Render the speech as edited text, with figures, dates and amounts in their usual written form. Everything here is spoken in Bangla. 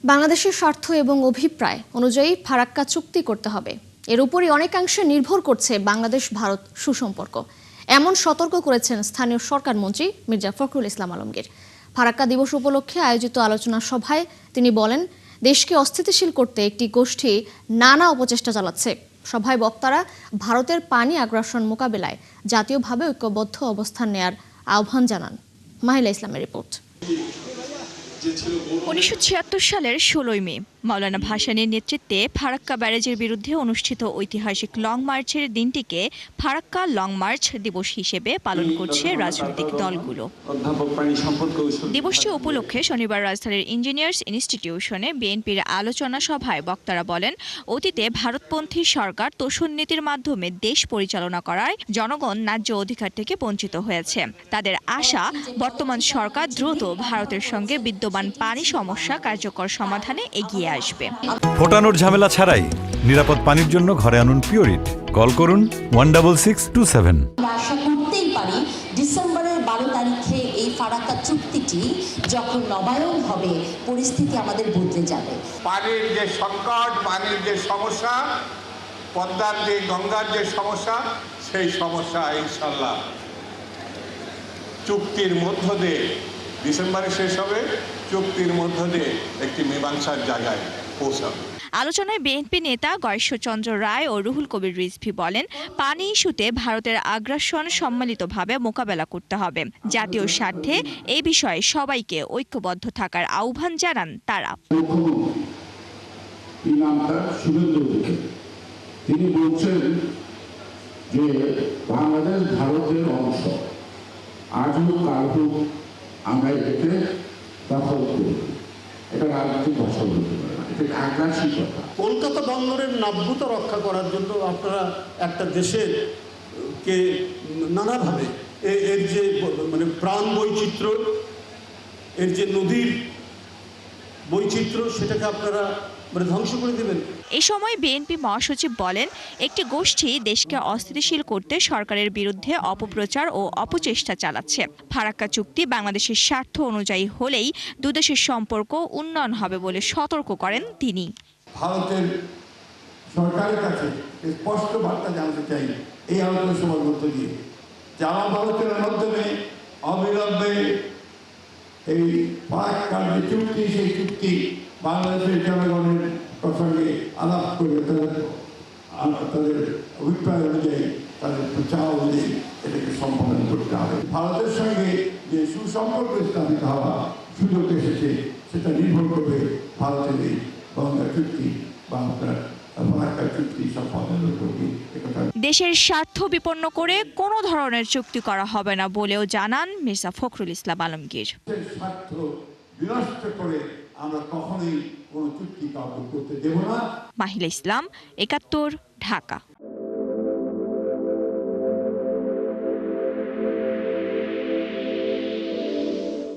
বাংলাদেশের স্বার্থ এবং অভিপ্রায় অনুযায়ী ফারাক্কা চুক্তি করতে হবে। এর উপরই অনেকাংশে নির্ভর করছে বাংলাদেশ ভারত সুসম্পর্ক, এমন সতর্ক করেছেন স্থানীয় সরকার মন্ত্রী মির্জা ফখরুল ইসলাম আলমগীর। ফারাক্কা দিবস উপলক্ষে আয়োজিত আলোচনা সভায় তিনি বলেন, দেশকে অস্থিতিশীল করতে একটি গোষ্ঠী নানা অপচেষ্টা চালাচ্ছে। সভায় বক্তারা ভারতের পানি আগ্রাসন মোকাবেলায় জাতীয়ভাবে ঐক্যবদ্ধ অবস্থান নেয়ার আহ্বান জানান। মাহিলা ইসলামের রিপোর্ট। 1976 সালের 16 মে মাওলানা ভাসানীর নেতৃত্বে ফারাক্কা ব্যারেজের বিরুদ্ধে অনুষ্ঠিত ঐতিহাসিক লং মার্চের দিনটিকে ফারাক্কা লং মার্চ দিবস হিসেবে পালন করছে রাজনৈতিক দলগুলো। দিবসটি উপলক্ষে শনিবার রাজধানীর ইঞ্জিনিয়ার্স ইনস্টিটিউশনে বিএনপির আলোচনা সভায় বক্তারা বলেন, অতীতে ভারতপন্থী সরকার তোষণ নীতির মাধ্যমে দেশ পরিচালনা করায় জনগণ ন্যায্য অধিকার থেকে বঞ্চিত হয়েছে। তাদের আশা, বর্তমান সরকার দ্রুত ভারতের সঙ্গে বিদ্যমান পানি সমস্যা কার্যকর সমাধানে এগিয়ে আসবে। ফোটানোর ঝামেলা ছাড়াই নিরাপদ পানির জন্য ঘরে আনুন পিওরিট। কল করুন 16627। আশা করতেই পারি ডিসেম্বরের 12 তারিখে এই ফারাক্কা চুক্তিটি যখন নবায়ন হবে, পরিস্থিতি আমাদের বদলে যাবে। পানির যে সংকট, পানির যে সমস্যা, পদ্মার যে গঙ্গার যে সমস্যা, সেই সমস্যা ইনশাল্লাহ চুক্তির মধ্য দিয়ে ডিসেম্বরে শেষ হবে। চুক্তির মধ্য দিয়ে একটি মীমাংসার জায়গায় পৌঁছাবে। আলোচনায় বিএনপি নেতা গয়েশ্বরচন্দ্র রায় ও রুহুল কবির রিজভী বলেন, পানি ইস্যুতে ভারতের আগ্রাসন সম্মিলিতভাবে মোকাবেলা করতে হবে। জাতীয় স্বার্থে এই বিষয়ে সবাইকে ঐক্যবদ্ধ থাকার আহ্বান জানান তারা। তিনি বলছেন যে বাংলাদেশ ভারতের অংশ, আজ হোক কাল হোক আমরা এটাকে দখল করি। এটা রাজনৈতিক ভাষা বলতে পারে না, এটা আগ্রাসী কথা। কলকাতা বন্দরের নাব্যতা রক্ষা করার জন্য আপনারা একটা দেশের কে নানাভাবে এর যে মানে প্রাণ বৈচিত্র্য, এর যে নদীর বৈচিত্র্য, সেটাকে আপনারা মানে ধ্বংস করে দেবেন। এই সময় বিএনপি মহাসচিব বলেন, একটি গোষ্ঠী দেশকে অস্থিতিশীল করতে সরকারের বিরুদ্ধে অপপ্রচার ও অপচেষ্টা চালাচ্ছে। ফারাক্কা চুক্তি বাংলাদেশের স্বার্থ অনুযায়ী হলেই দুদেশের সম্পর্ক উন্নয়ন হবে বলে সতর্ক করেন তিনি। ভারতের সরকারের কাছে স্পষ্ট বার্তা জানাতে চাই এই আলোচনা সভার মধ্য দিয়ে, যারা ভারতের মাধ্যমে অবিলম্বে এই ফারাক্কার যে চুক্তি, সেই চুক্তি বাংলাদেশের জনগণের প্রসঙ্গে আলাপ করে তাদের অভিপ্রায় অনুযায়ী, তাদের প্রচার অনুযায়ী এটাকে সম্পাদন করতে হবে। ভারতের সঙ্গে যে সুসম্পর্ক স্থাপিত হওয়া সুযোগ এসেছে, সেটা নির্ভর করবে ভারতের এই গঙ্গা চুক্তি বা আপনার ফারাক্কা চুক্তি সম্পাদনের প্রতি। দেশের স্বার্থ বিপন্ন করে কোনো ধরনের চুক্তি করা হবে না বলেও জানান মির্জা ফখরুল ইসলাম আলমগীর। স্বার্থ বিনষ্ট করে আমরা কখনোই কোনো চুক্তি কাউকে করতে দেব না। মাহিলা ইসলাম, ৭১, ঢাকা।